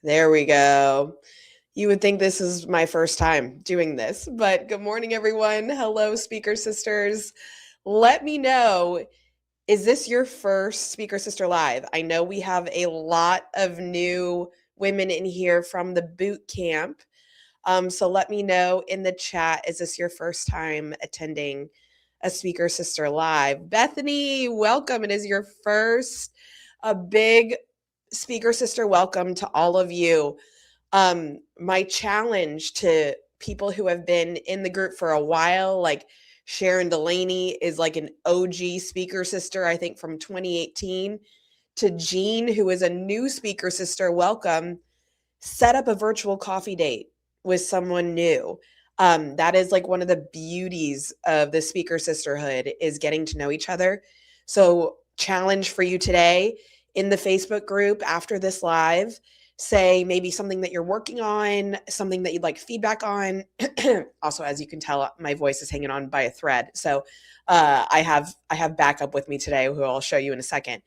There we go. You would think this is my first time doing this, but good morning, everyone. Hello, Speaker Sisters. Let me know, is this your first Speaker Sister Live? I know we have a lot of new women in here from the boot camp. So let me know in the chat, is this your first time attending a Speaker Sister Live? Bethany, welcome. It is your first. A big Speaker Sister welcome to all of you. My challenge to people who have been in the group for a while, like Sharon Delaney is like an OG Speaker Sister, I think from 2018, to Jean, who is a new Speaker Sister, welcome. Set up a virtual coffee date with someone new. That is like one of the beauties of the Speaker Sisterhood is getting to know each other. So challenge for you today in the Facebook group after this live, say maybe something that you're working on, something that you'd like feedback on. Also, as you can tell, my voice is hanging on by a thread. So I have backup with me today, who I'll show you in a second.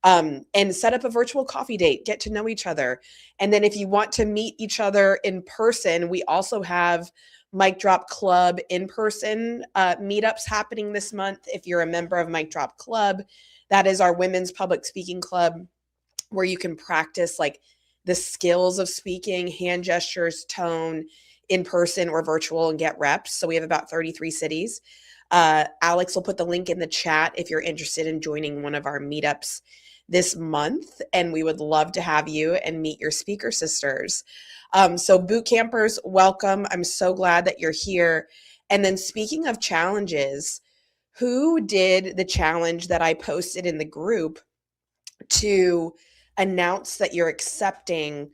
And set up a virtual coffee date, get to know each other. And then if you want to meet each other in person, we also have Mic Drop Club in person meetups happening this month. If you're a member of Mic Drop Club, that is our women's public speaking club where you can practice like the skills of speaking, hand gestures, tone, in person or virtual, and get reps. So we have about 33 cities. Alex will put the link in the chat if you're interested in joining one of our meetups this month, and we would love to have you and meet your Speaker Sisters. So boot campers, welcome. I'm so glad that you're here. And then speaking of challenges, who did the challenge that I posted in the group to announce that you're accepting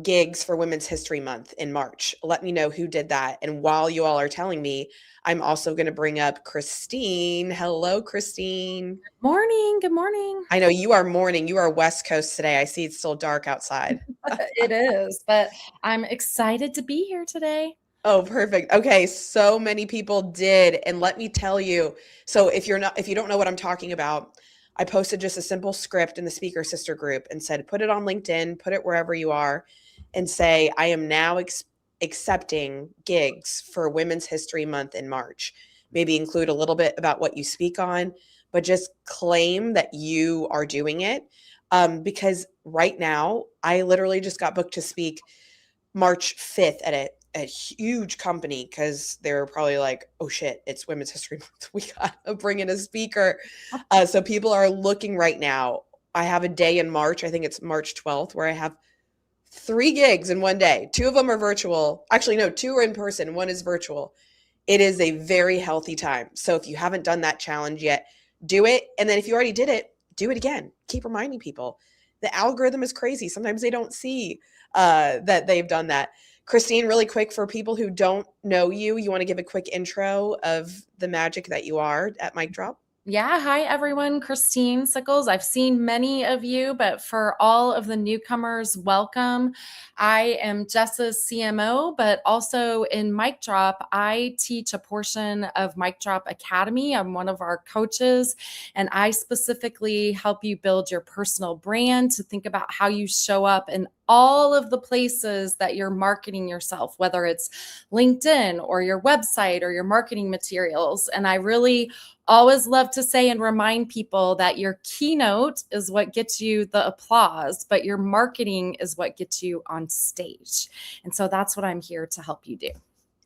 gigs for Women's History Month in March? Let me know who did that. And while you all are telling me, I'm also going to bring up Christine. Hello, Christine. Morning. Good morning. I know you are morning. You are West Coast today. I see it's still dark outside. It is, but I'm excited to be here today. Oh, perfect. Okay, so many people did, and let me tell you. So if you don't know what I'm talking about, I posted just a simple script in the Speaker Sister group and said, put it on LinkedIn, put it wherever you are, and say, I am now accepting gigs for Women's History Month in March. Maybe include a little bit about what you speak on, but just claim that you are doing it. Because right now, I literally just got booked to speak March 5th at a huge company because they're probably like, oh shit, it's Women's History Month. We gotta bring in a speaker. So people are looking right now. I have a day in March, I think it's March 12th, where I have 3 gigs in one day. 2 of them are virtual. Actually, no, 2 are in person, 1 is virtual. It is a very healthy time. So if you haven't done that challenge yet, do it. And then if you already did it, do it again. Keep reminding people. The algorithm is crazy. Sometimes they don't see that they've done that. Christine, really quick, for people who don't know you, you want to give a quick intro of the magic that you are at Mic Drop? Yeah, hi everyone. Christine Sickles. I've seen many of you, but for all of the newcomers, welcome. I am Jessa's CMO, but also in Mic Drop, I teach a portion of Mic Drop Academy. I'm one of our coaches, and I specifically help you build your personal brand to think about how you show up in all of the places that you're marketing yourself, whether it's LinkedIn or your website or your marketing materials. And I really always love to say and remind people that your keynote is what gets you the applause, but your marketing is what gets you on stage. And so that's what I'm here to help you do.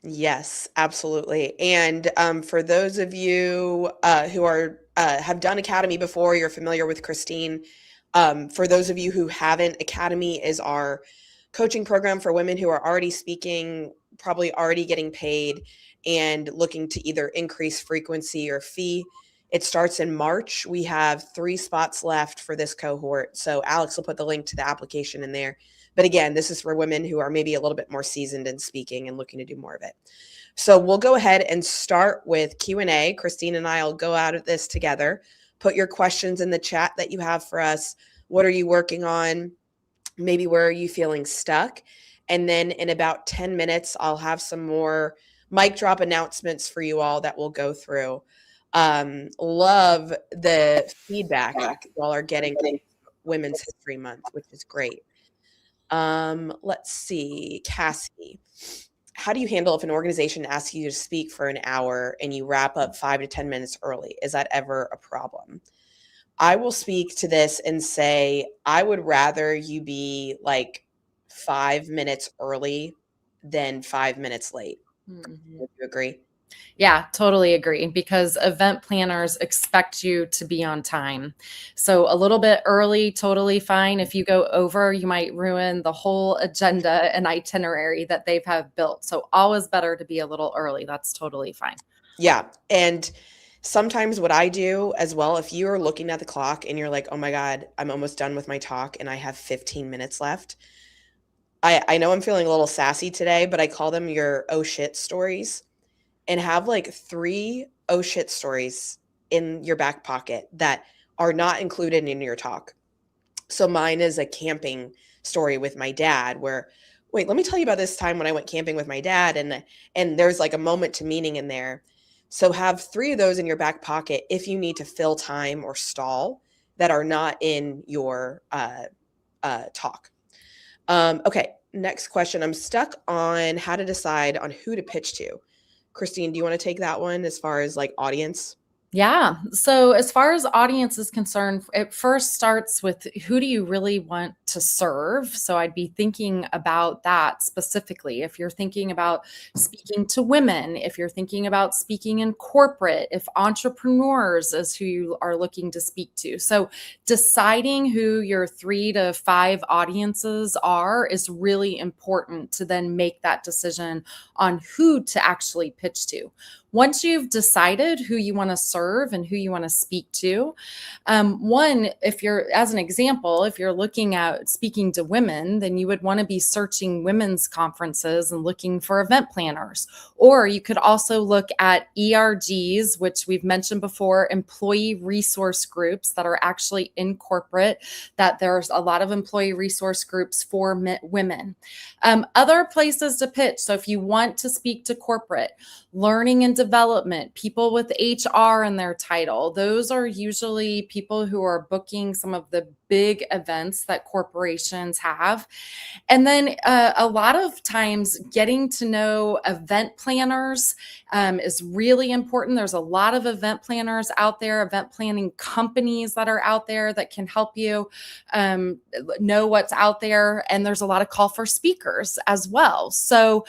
Yes, absolutely. And for those of you who are have done Academy before, you're familiar with Christine. For those of you who haven't, Academy is our coaching program for women who are already speaking, probably already getting paid, and looking to either increase frequency or fee. It starts in March. We have 3 spots left for this cohort. So Alex will put the link to the application in there. But again, this is for women who are maybe a little bit more seasoned in speaking and looking to do more of it. So we'll go ahead and start with Q&A. Christine and I will go out of this together. Put your questions in the chat that you have for us. What are you working on? Maybe where are you feeling stuck? And then in about 10 minutes, I'll have some more mic drop announcements for you all that we'll go through. Love the feedback you all are getting Women's History Month, which is great. Let's see, Cassie. How do you handle if an organization asks you to speak for an hour and you wrap up 5 to 10 minutes early? Is that ever a problem? I will speak to this and say, I would rather you be like 5 minutes early than 5 minutes late. Mhm. Would you agree? Yeah, totally agree because event planners expect you to be on time. So a little bit early, totally fine. If you go over, you might ruin the whole agenda and itinerary that they've have built. So always better to be a little early. That's totally fine. Yeah. And sometimes what I do as well, if you are looking at the clock and you're like, oh my God, I'm almost done with my talk and I have 15 minutes left. I know I'm feeling a little sassy today, but I call them your oh shit stories, and have like 3 oh shit stories in your back pocket that are not included in your talk. So mine is a camping story with my dad where, wait, let me tell you about this time when I went camping with my dad, and there's like a moment to meaning in there. So have 3 of those in your back pocket if you need to fill time or stall that are not in your talk. Okay, next question. I'm stuck on how to decide on who to pitch to. Christine, do you want to take that one as far as like audience? Yeah. So, as far as audience is concerned, it first starts with who do you really want to serve? So, I'd be thinking about that specifically. If you're thinking about speaking to women, if you're thinking about speaking in corporate, if entrepreneurs is who you are looking to speak to. So, deciding who your 3 to 5 audiences are is really important to then make that decision on who to actually pitch to. Once you've decided who you want to serve and who you want to speak to, one, if you're, as an example, if you're looking at speaking to women, then you would want to be searching women's conferences and looking for event planners. Or you could also look at ERGs, which we've mentioned before, employee resource groups that are actually in corporate, that there's a lot of employee resource groups for women. Other places to pitch. So if you want to speak to corporate, learning and development, people with HR in their title. Those are usually people who are booking some of the big events that corporations have. And then a lot of times getting to know event planners is really important. There's a lot of event planners out there, event planning companies that are out there that can help you know what's out there. And there's a lot of call for speakers as well. So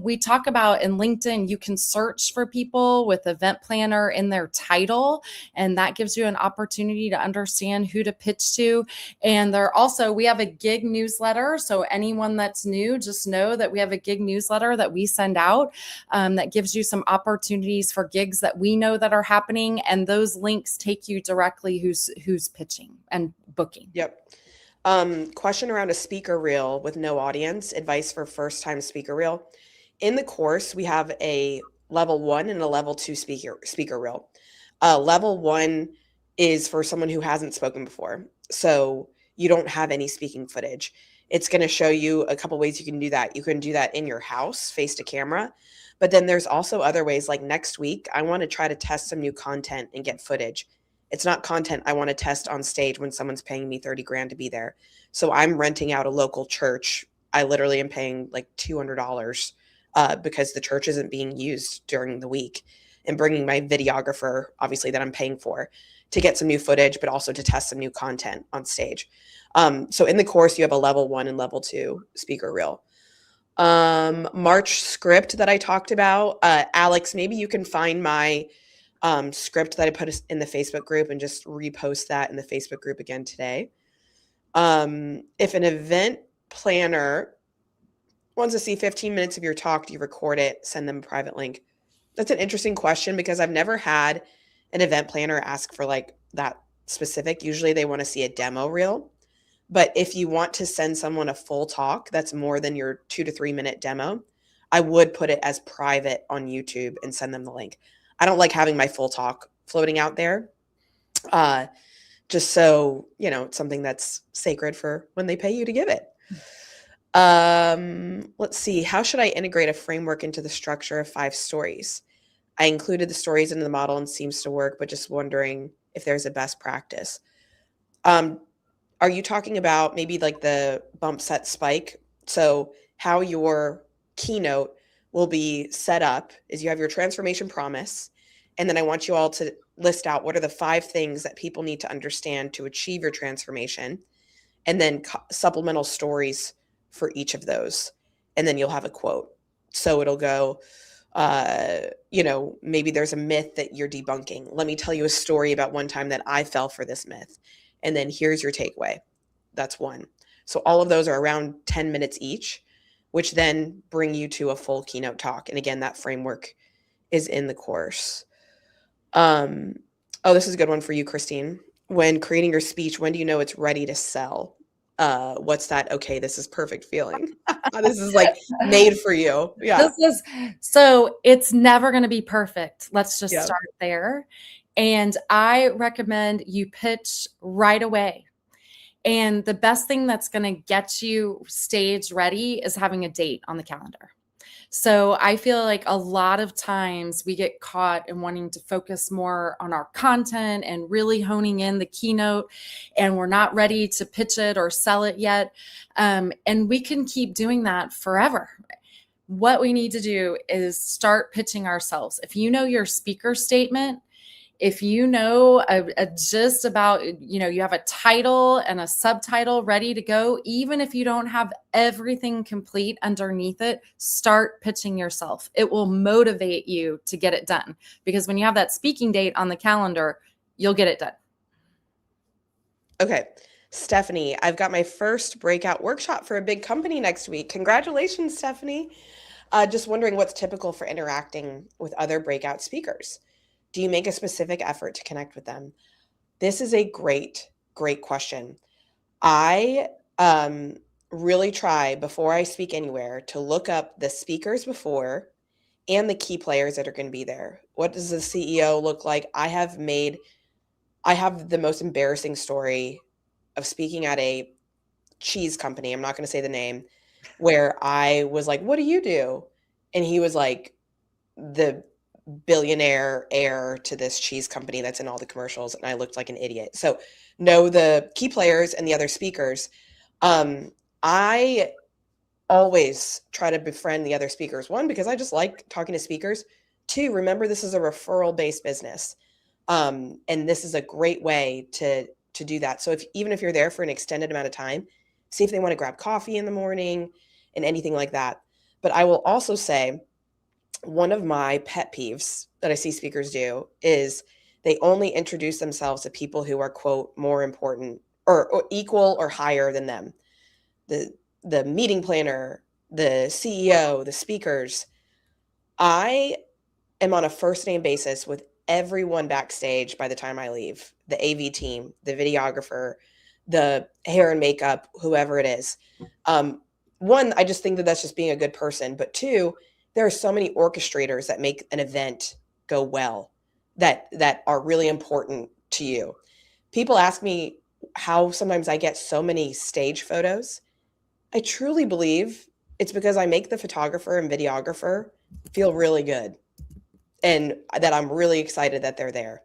we talk about in LinkedIn, you can search for people with event planner in their title, and that gives you an opportunity to understand who to pitch to. And we have a gig newsletter. So anyone that's new, just know that we have a gig newsletter that we send out that gives you some opportunities for gigs that we know that are happening. And those links take you directly who's pitching and booking. Yep. Question around a speaker reel with no audience, advice for first time speaker reel. In the course, we have a level 1 and a level 2 speaker reel. Level 1 is for someone who hasn't spoken before. So you don't have any speaking footage. It's going to show you a couple ways you can do that. You can do that in your house, face to camera. But then there's also other ways, like next week, I want to try to test some new content and get footage. It's not content I want to test on stage when someone's paying me 30 grand to be there. So I'm renting out a local church. I literally am paying like $200 because the church isn't being used during the week, and bringing my videographer, obviously, that I'm paying for, to get some new footage, but also to test some new content on stage. So in the course, you have a level 1 and level 2 speaker reel. March script that I talked about. Alex, maybe you can find my script that I put in the Facebook group and just repost that in the Facebook group again today. If an event planner wants to see 15 minutes of your talk, do you record it, send them a private link? That's an interesting question because I've never had an event planner ask for like that specific. Usually they want to see a demo reel. But if you want to send someone a full talk that's more than your 2 to 3 minute demo, I would put it as private on YouTube and send them the link. I don't like having my full talk floating out there. Just so, it's something that's sacred for when they pay you to give it. Let's see. How should I integrate a framework into the structure of 5 stories? I included the stories into the model and seems to work, but just wondering if there's a best practice. are you talking about maybe like the bump set spike? So how your keynote will be set up is you have your transformation promise, and then I want you all to list out what are the 5 things that people need to understand to achieve your transformation, and then supplemental stories for each of those. And then you'll have a quote. So it'll go, maybe there's a myth that you're debunking. Let me tell you a story about one time that I fell for this myth. And then here's your takeaway. That's one. So all of those are around 10 minutes each, which then bring you to a full keynote talk. And again, that framework is in the course. This is a good one for you, Christine. When creating your speech, when do you know it's ready to sell? What's that? Okay, this is perfect feeling. This is like made for you. Yeah. So it's never going to be perfect. Let's just Yeah. start there. And I recommend you pitch right away. And the best thing that's going to get you stage ready is having a date on the calendar. So I feel like a lot of times we get caught in wanting to focus more on our content and really honing in the keynote, and we're not ready to pitch it or sell it yet. And we can keep doing that forever. What we need to do is start pitching ourselves. If you know your speaker statement, if you know a gist about, you have a title and a subtitle ready to go, even if you don't have everything complete underneath it, start pitching yourself. It will motivate you to get it done, because when you have that speaking date on the calendar, you'll get it done. Okay. Stephanie, I've got my first breakout workshop for a big company next week. Congratulations, Stephanie. Just wondering what's typical for interacting with other breakout speakers. Do you make a specific effort to connect with them? This is a great, great question. I really try before I speak anywhere to look up the speakers before and the key players that are going to be there. What does the CEO look like? I have the most embarrassing story of speaking at a cheese company. I'm not going to say the name, where I was like, "What do you do?" And he was like, the billionaire heir to this cheese company that's in all the commercials, and I looked like an idiot. So know the key players and the other speakers. I always try to befriend the other speakers. One, because I just like talking to speakers. Two, remember this is a referral-based business. And this is a great way to do that. So even if you're there for an extended amount of time, see if they want to grab coffee in the morning and anything like that. But I will also say, one of my pet peeves that I see speakers do is they only introduce themselves to people who are, quote, more important or equal or higher than them. The meeting planner, the CEO, the speakers. I am on a first name basis with everyone backstage by the time I leave. The AV team, the videographer, the hair and makeup, whoever it is. One, I just think that that's just being a good person. But two, there are so many orchestrators that make an event go well that are really important to you. People ask me how sometimes I get so many stage photos. I truly believe it's because I make the photographer and videographer feel really good and that I'm really excited that they're there.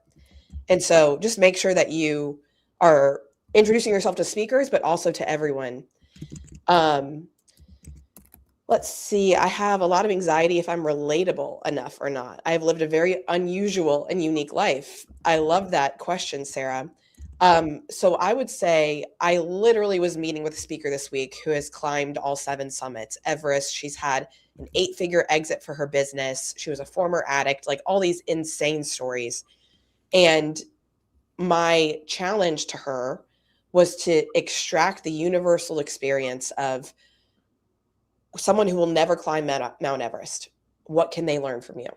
And so just make sure that you are introducing yourself to speakers, but also to everyone. Let's see. I have a lot of anxiety if I'm relatable enough or not. I've lived a very unusual and unique life. I love that question, Sarah. So I would say I literally was meeting with a speaker this week who has climbed all 7 summits, Everest. She's had an 8-figure exit for her business. She was a former addict, like all these insane stories. And my challenge to her was to extract the universal experience of someone who will never climb Mount Everest. What can they learn from you?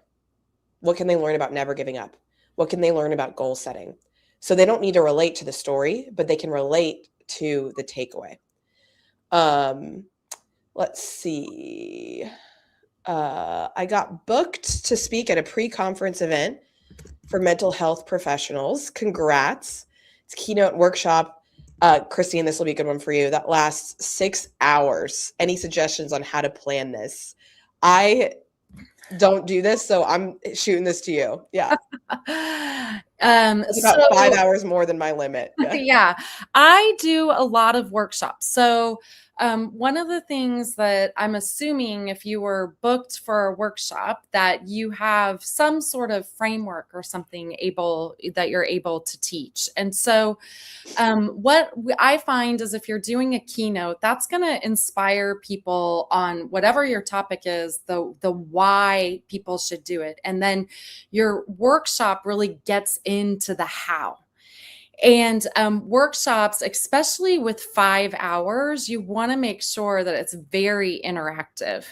What can they learn about never giving up? What can they learn about goal setting? So they don't need to relate to the story, but they can relate to the takeaway. Let's see. I got booked to speak at a pre-conference event for mental health professionals. Congrats. It's a keynote workshop. Christine, this will be a good one for you. That lasts 6 hours. Any suggestions on how to plan this? I don't do this, so I'm shooting this to you. Yeah. It's about 5 So hours more than my limit. Yeah. yeah, I do a lot of workshops. So, one of the things that I'm assuming if you were booked for a workshop that you have some sort of framework or something able that you're able to teach. And so, I find is if you're doing a keynote, that's going to inspire people on whatever your topic is, the why people should do it, and then your workshop really gets into the how. And workshops, especially with 5 hours, you want to make sure that it's very interactive.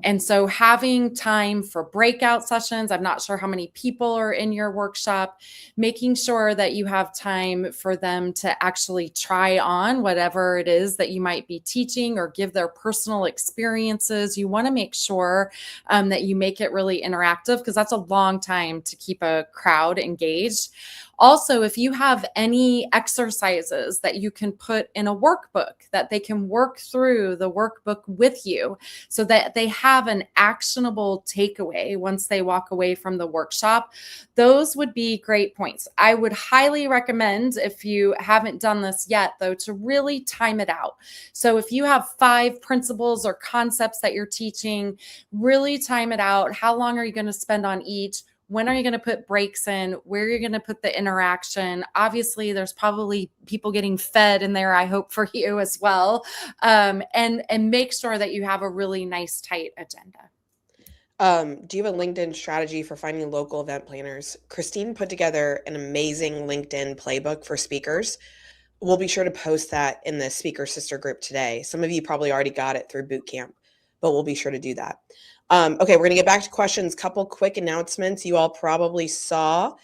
And so, having time for breakout sessions, I'm not sure how many people are in your workshop, making sure that you have time for them to actually try on whatever it is that you might be teaching or give their personal experiences. You want to make sure that you make it really interactive because that's a long time to keep a crowd engaged. Also, if you have any exercises that you can put in a workbook that they can work through the workbook with you so that they have an actionable takeaway once they walk away from the workshop, those would be great points. I would highly recommend, if you haven't done this yet, though, to really time it out. So if you have 5 principles or concepts that you're teaching, really time it out. How long are you going to spend on each? When are you going to put breaks in? Where are you going to put the interaction? Obviously, there's probably people getting fed in there, I hope, for you as well. And make sure that you have a really nice, tight agenda. Do you have a LinkedIn strategy for finding local event planners? Christine put together an amazing LinkedIn playbook for speakers. We'll be sure to post that in the Speaker Sister group today. Some of you probably already got it through boot camp, but we'll be sure to do that. Okay, we're going to get back to questions. Couple quick announcements. You all probably saw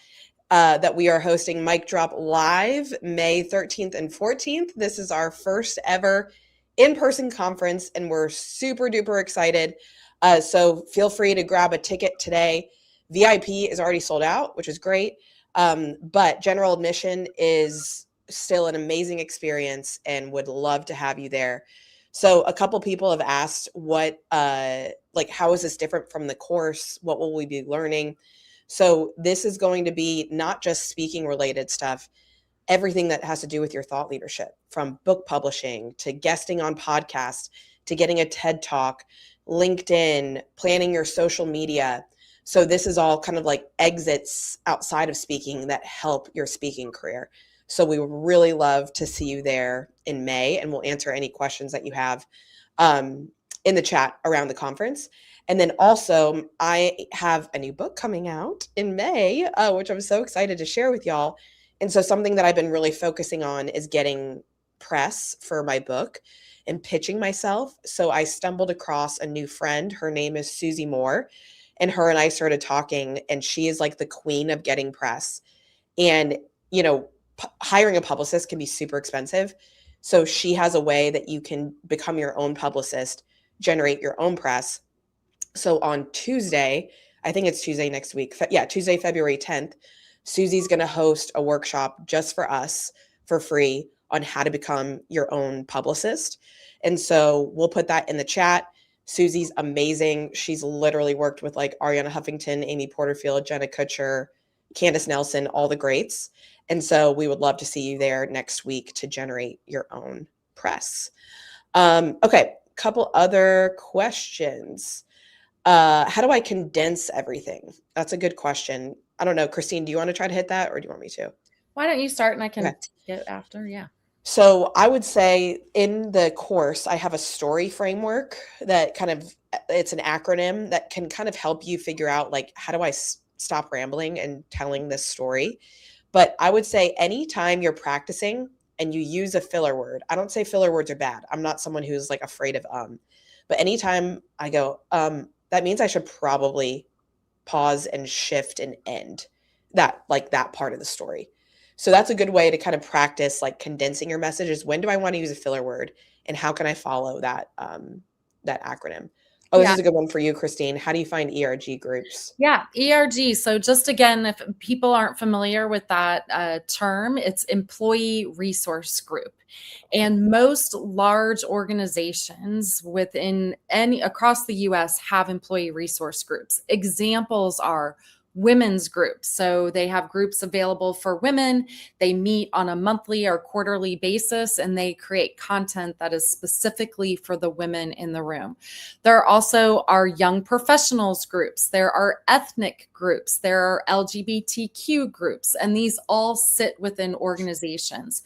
that we are hosting Mic Drop Live May 13th and 14th. This is our first ever in-person conference, and we're super duper excited. So feel free to grab a ticket today. VIP is already sold out, which is great. But general admission is still an amazing experience and would love to have you there. So a couple people have asked what, like, how is this different from the course? What will we be learning? So this is going to be not just speaking related stuff, everything that has to do with your thought leadership, from book publishing to guesting on podcasts to getting a TED Talk, LinkedIn, planning your social media. So this is all kind of like exits outside of speaking that help your speaking career. So we would really love to see you there in May, and we'll answer any questions that you have in the chat around the conference. And then also, I have a new book coming out in May, which I'm so excited to share with y'all. And so something that I've been really focusing on is getting press for my book and pitching myself. So I stumbled across a new friend. Her name is Susie Moore, and her and I started talking, and she is like the queen of getting press. And, you know, hiring a publicist can be super expensive. So she has a way that you can become your own publicist, generate your own press. So on Tuesday, I think it's Tuesday next week. Yeah, Tuesday, February 10th, Susie's going to host a workshop just for us for free on how to become your own publicist. And so we'll put that in the chat. Susie's amazing. She's literally worked with like Ariana Huffington, Amy Porterfield, Jenna Kutcher, Candace Nelson, all the greats. And so we would love to see you there next week to generate your own press. Okay, couple other questions. How do I condense everything? That's a good question. I don't know. Christine, do you want to try to hit that, or do you want me to? Why don't you start and I can Okay. take it after? Yeah. So I would say in the course, I have a story framework that kind of, it's an acronym that can kind of help you figure out like, how do I stop rambling and telling this story? But I would say anytime you're practicing and you use a filler word, I don't say filler words are bad. I'm not someone who's like afraid of, but anytime I go, that means I should probably pause and shift and end that, like that part of the story. So that's a good way to kind of practice like condensing your messages. When do I want to use a filler word, and how can I follow that that acronym? Oh, this Yeah. is a good one for you, Christine. How do you find ERG groups? Yeah, ERG. So, just again, if people aren't familiar with that term, it's Employee Resource Group. And most large organizations within any across the US have employee resource groups. Examples are women's groups. So they have groups available for women. They meet on a monthly or quarterly basis and they create content that is specifically for the women in the room. There also are young professionals groups. There are ethnic groups. There are LGBTQ groups, and these all sit within organizations.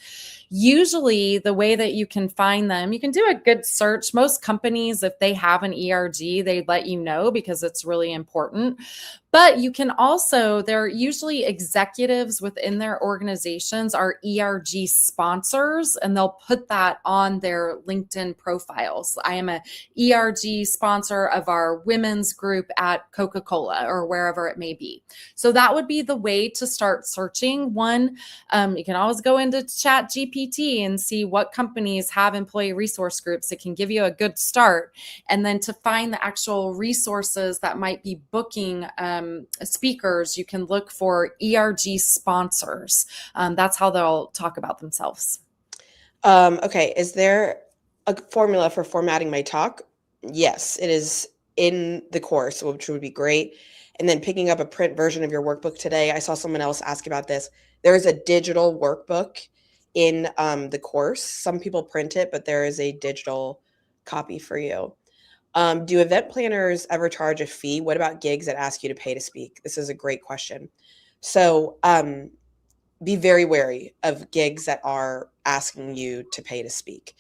Usually, the way that you can find them, you can do a good search. Most companies, if they have an ERG, they let you know because it's really important. But you can also, they're usually executives within their organizations are ERG sponsors, and they'll put that on their LinkedIn profiles. I am a ERG sponsor of our women's group at Coca-Cola or wherever it may be. So that would be the way to start searching. One, you can always go into Chat GPT and see what companies have employee resource groups. It can give you a good start. And then to find the actual resources that might be booking speakers, you can look for ERG sponsors. That's how they'll talk about themselves. Okay, is there a formula for formatting my talk? Yes, it is in the course, which would be great. And then picking up a print version of your workbook today. I saw someone else ask about this. There is a digital workbook in the course. Some people print it, but there is a digital copy for you. Do event planners ever charge a fee? What about gigs that ask you to pay to speak? This is a great question. So be very wary of gigs that are asking you to pay to speak.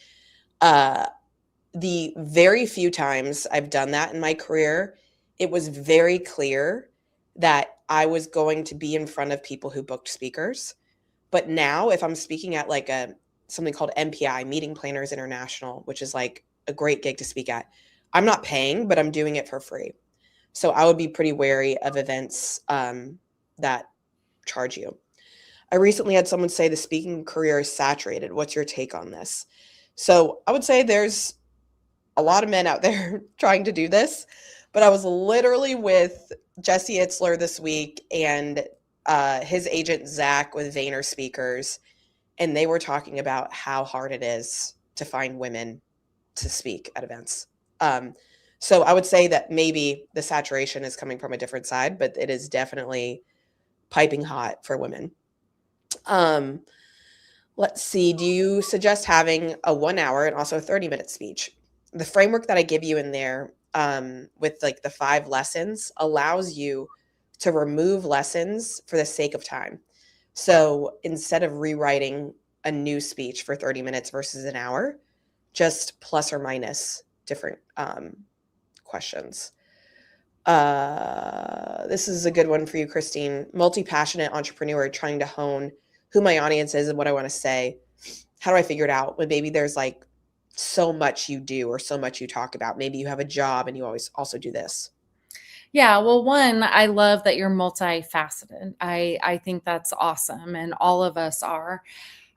The very few times I've done that in my career, it was very clear that I was going to be in front of people who booked speakers. But now if I'm speaking at like something called MPI, Meeting Planners International, which is like a great gig to speak at, I'm not paying, but I'm doing it for free. So I would be pretty wary of events that charge you. I recently had someone say the speaking career is saturated. What's your take on this? So I would say there's a lot of men out there trying to do this, but I was literally with Jesse Itzler this week and his agent Zach with Vayner Speakers, and they were talking about how hard it is to find women to speak at events. So I would say that maybe the saturation is coming from a different side, but it is definitely piping hot for women. Let's see. Do you suggest having a 1 hour and also a 30-minute speech? The framework that I give you in there with like the 5 lessons allows you to remove lessons for the sake of time. So instead of rewriting a new speech for 30 minutes versus an hour, just plus or minus different questions. This is a good one for you, Christine. Multi-passionate entrepreneur trying to hone who my audience is and what I want to say. How do I figure it out when maybe there's like so much you do or so much you talk about? Maybe you have a job and you always also do this. Yeah, well, one, I love that you're multifaceted. I think that's awesome, and all of us are.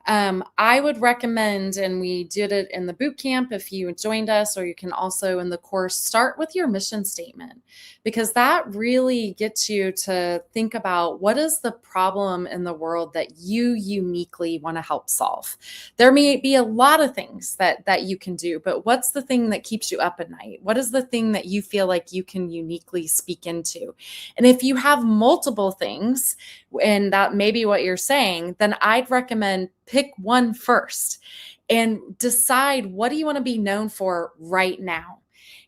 I would recommend, and we did it in the boot camp if you joined us, or you can also in the course, start with your mission statement, because that really gets you to think about what is the problem in the world that you uniquely want to help solve. There may be a lot of things that you can do, but what's the thing that keeps you up at night? What is the thing that you feel like you can uniquely speak into? And if you have multiple things, and that may be what you're saying, then I'd recommend pick one first and decide, what do you want to be known for right now?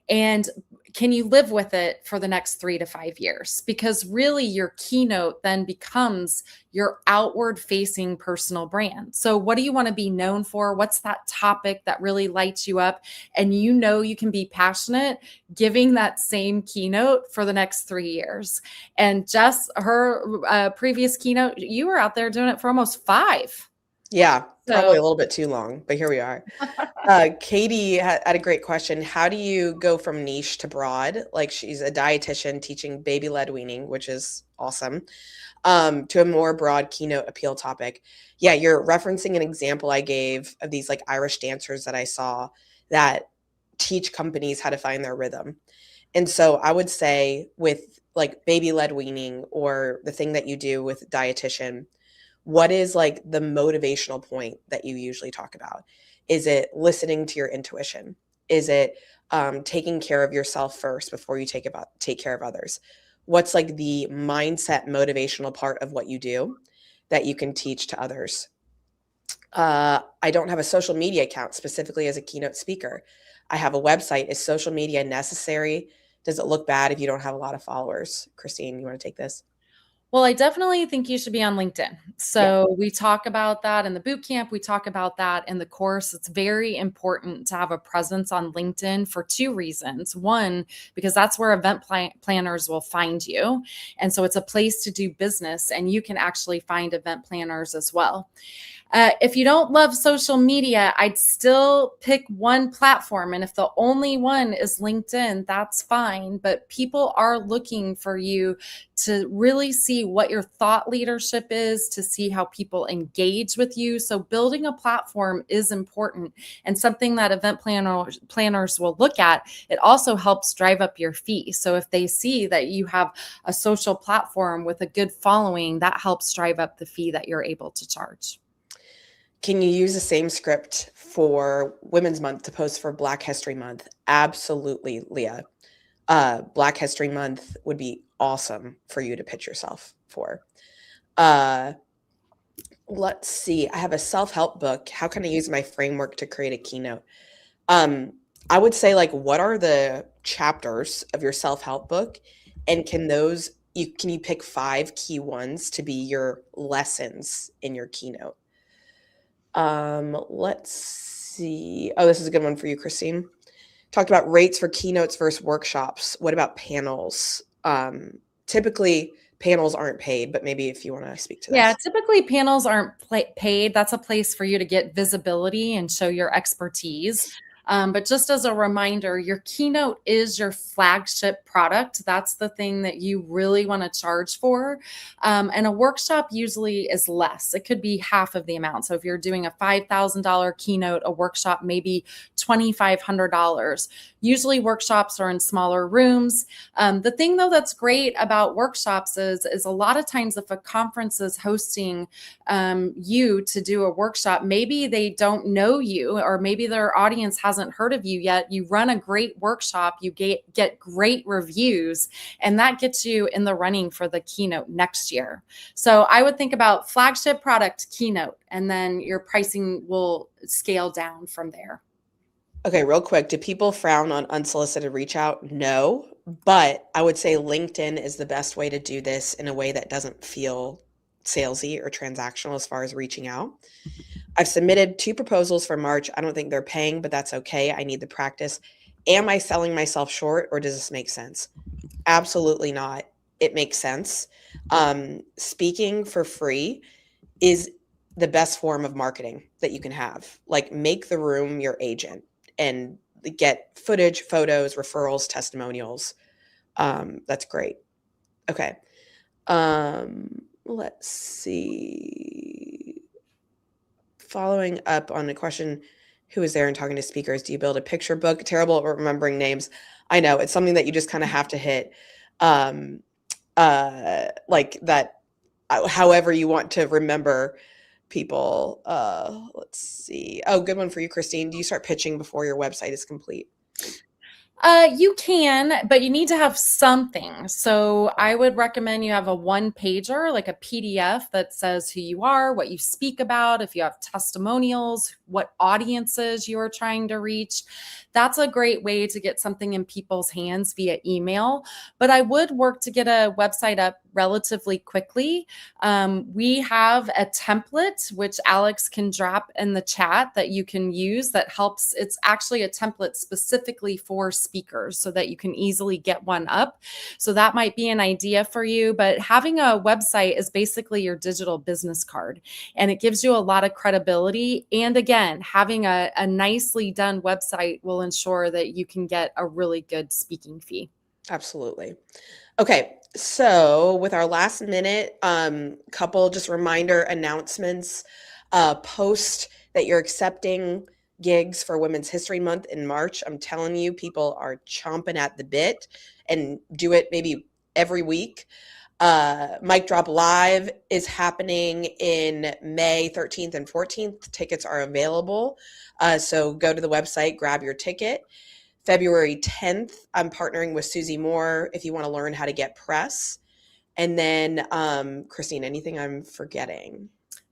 And can you live with it for the next 3 to 5 years? Because really your keynote then becomes your outward facing personal brand. So what do you want to be known for? What's that topic that really lights you up? And you know you can be passionate giving that same keynote for the next 3 years. And Jess, her previous keynote, you were out there doing it for almost 5. Yeah, probably a little bit too long, but here we are. Katie had a great question. How do you go from niche to broad? Like she's a dietitian teaching baby-led weaning, which is awesome, to a more broad keynote appeal topic. Yeah, you're referencing an example I gave of these like Irish dancers that I saw that teach companies how to find their rhythm. And so I would say with like baby led weaning or the thing that you do with dietitian, what is like the motivational point that you usually talk about? Is it listening to your intuition? Is it taking care of yourself first before you take care of others? What's like the mindset motivational part of what you do that you can teach to others? I don't have a social media account specifically as a keynote speaker. I have a website. Is social media necessary? Does it look bad if you don't have a lot of followers? Christine, you want to take this? Well, I definitely think you should be on LinkedIn. Yeah. So we talk about that in the boot camp. We talk about that in the course. It's very important to have a presence on LinkedIn for two reasons. One, because that's where event planners will find you. And so it's a place to do business, and you can actually find event planners as well. If you don't love social media, I'd still pick one platform. And if the only one is LinkedIn, that's fine. But people are looking for you to really see what your thought leadership is, to see how people engage with you. So building a platform is important and something that event planners will look at. It also helps drive up your fee. So if they see that you have a social platform with a good following, that helps drive up the fee that you're able to charge. Can you use the same script for Women's Month to post for Black History Month? Absolutely, Leah. Black History Month would be awesome for you to pitch yourself for. Let's see. I have a self-help book. How can I use my framework to create a keynote? I would say, like, what are the chapters of your self-help book? And can you pick 5 key ones to be your lessons in your keynote? Let's see. Oh, this is a good one for you, Christine. Talked about rates for keynotes versus workshops. What about panels? Typically, panels aren't paid, but maybe if you want to speak to Yeah, this. typically panels aren't paid. That's a place for you to get visibility and show your expertise. But just as a reminder, your keynote is your flagship product. That's the thing that you really want to charge for. And a workshop usually is less. It could be half of the amount. So if you're doing a $5,000 keynote, a workshop maybe $2,500. Usually workshops are in smaller rooms. The thing though that's great about workshops is a lot of times if a conference is hosting you to do a workshop, maybe they don't know you, or maybe their audience hasn't heard of you yet. You run a great workshop, you get great reviews, and that gets you in the running for the keynote next year. So I would think about flagship product, keynote, and then your pricing will scale down from there. Okay, real quick. Do people frown on unsolicited reach out? No, but I would say LinkedIn is the best way to do this in a way that doesn't feel salesy or transactional as far as reaching out. I've submitted 2 proposals for March. I don't think they're paying, but that's okay. I need the practice. Am I selling myself short, or does this make sense? Absolutely not. It makes sense. Speaking for free is the best form of marketing that you can have. Like, make the room your agent and get footage, photos, referrals, testimonials. That's great. Okay. Let's see. Following up on a question, who is there and talking to speakers? Do you build a picture book? Terrible at remembering names. I know it's something that you just kind of have to hit. Like that, however you want to remember people. Let's see. Oh, good one for you, Christine. Do you start pitching before your website is complete? You can, but you need to have something. So I would recommend you have a one pager, like a PDF that says who you are, what you speak about, if you have testimonials, what audiences you are trying to reach. That's a great way to get something in people's hands via email. But I would work to get a website up relatively quickly. We have a template, which Alex can drop in the chat, that you can use that helps. It's actually a template specifically for speakers so that you can easily get one up. So that might be an idea for you. But having a website is basically your digital business card, and it gives you a lot of credibility. And again, having a nicely done website will ensure that you can get a really good speaking fee. Absolutely. Okay, so with our last minute, couple just reminder announcements, post that you're accepting gigs for Women's History Month in March. I'm telling you, people are chomping at the bit, and do it maybe every week. Mic Drop Live is happening in May 13th and 14th. Tickets are available. So go to the website, grab your ticket. February 10th, I'm partnering with Susie Moore if you want to learn how to get press. And then, Christine, anything I'm forgetting?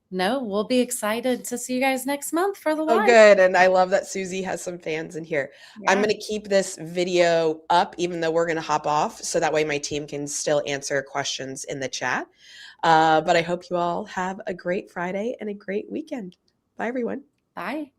No, we'll be excited to see you guys next month for the Oh, live. good. And I love that Susie has some fans in here. I'm Yeah. going to keep this video up, even though we're going to hop off. So that way my team can still answer questions in the chat. But I hope you all have a great Friday and a great weekend. Bye, everyone. Bye.